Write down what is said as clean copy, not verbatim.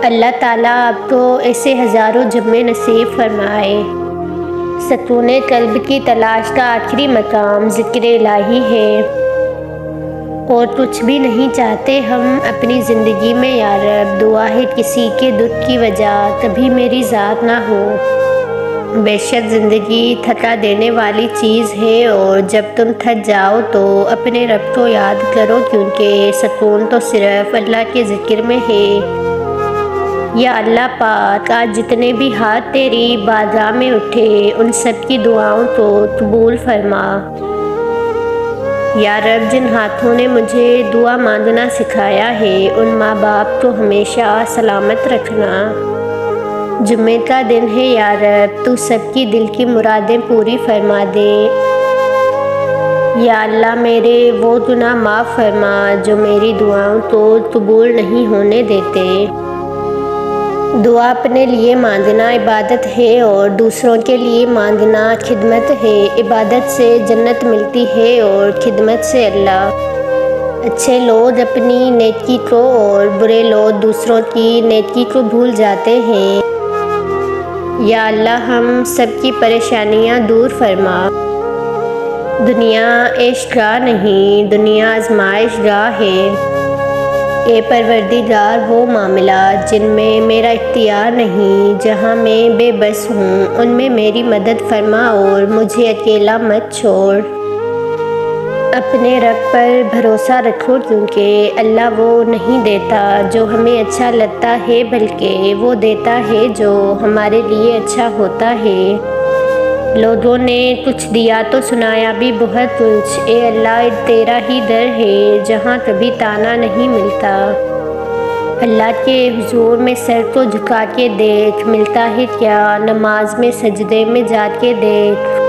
اللہ تعالیٰ آپ کو ایسے ہزاروں جمعے نصیب فرمائے۔ سکون قلب کی تلاش کا آخری مقام ذکر الہی ہے، اور کچھ بھی نہیں چاہتے ہم اپنی زندگی میں یا رب۔ دعا ہے کسی کے دکھ کی وجہ کبھی میری ذات نہ ہو۔ بے شک زندگی تھکا دینے والی چیز ہے، اور جب تم تھک جاؤ تو اپنے رب کو یاد کرو، کیونکہ سکون تو صرف اللہ کے ذکر میں ہے۔ یا اللہ پاک، آج جتنے بھی ہاتھ تیری بارگاہ میں اٹھے ان سب کی دعاؤں کو قبول فرما۔ یا رب، جن ہاتھوں نے مجھے دعا مانگنا سکھایا ہے ان ماں باپ کو ہمیشہ سلامت رکھنا۔ جمعے کا دن ہے یا رب، تو سب کی دل کی مرادیں پوری فرما دے۔ یا اللہ، میرے وہ گناہ معاف فرما جو میری دعاؤں کو قبول نہیں ہونے دیتے۔ دعا اپنے لیے مانگنا عبادت ہے، اور دوسروں کے لیے مانگنا خدمت ہے۔ عبادت سے جنت ملتی ہے اور خدمت سے اللہ۔ اچھے لوگ اپنی نیکی کو اور برے لوگ دوسروں کی نیکی کو بھول جاتے ہیں۔ یا اللہ، ہم سب کی پریشانیاں دور فرما۔ دنیا عیش گاہ نہیں، دنیا آزمائش گاہ ہے۔ اے پروردگار، وہ معاملات جن میں میرا اختیار نہیں، جہاں میں بے بس ہوں، ان میں میری مدد فرما اور مجھے اکیلا مت چھوڑ۔ اپنے رب پر بھروسہ رکھو، کیونکہ اللہ وہ نہیں دیتا جو ہمیں اچھا لگتا ہے، بلکہ وہ دیتا ہے جو ہمارے لیے اچھا ہوتا ہے۔ لوگوں نے کچھ دیا تو سنایا بھی بہت کچھ۔ اے اللہ، تیرا ہی در ہے جہاں کبھی طعنہ نہیں ملتا۔ اللہ کے حضور میں سر کو جھکا کے دیکھ، ملتا ہے کیا؟ نماز میں سجدے میں جا کے دیکھ،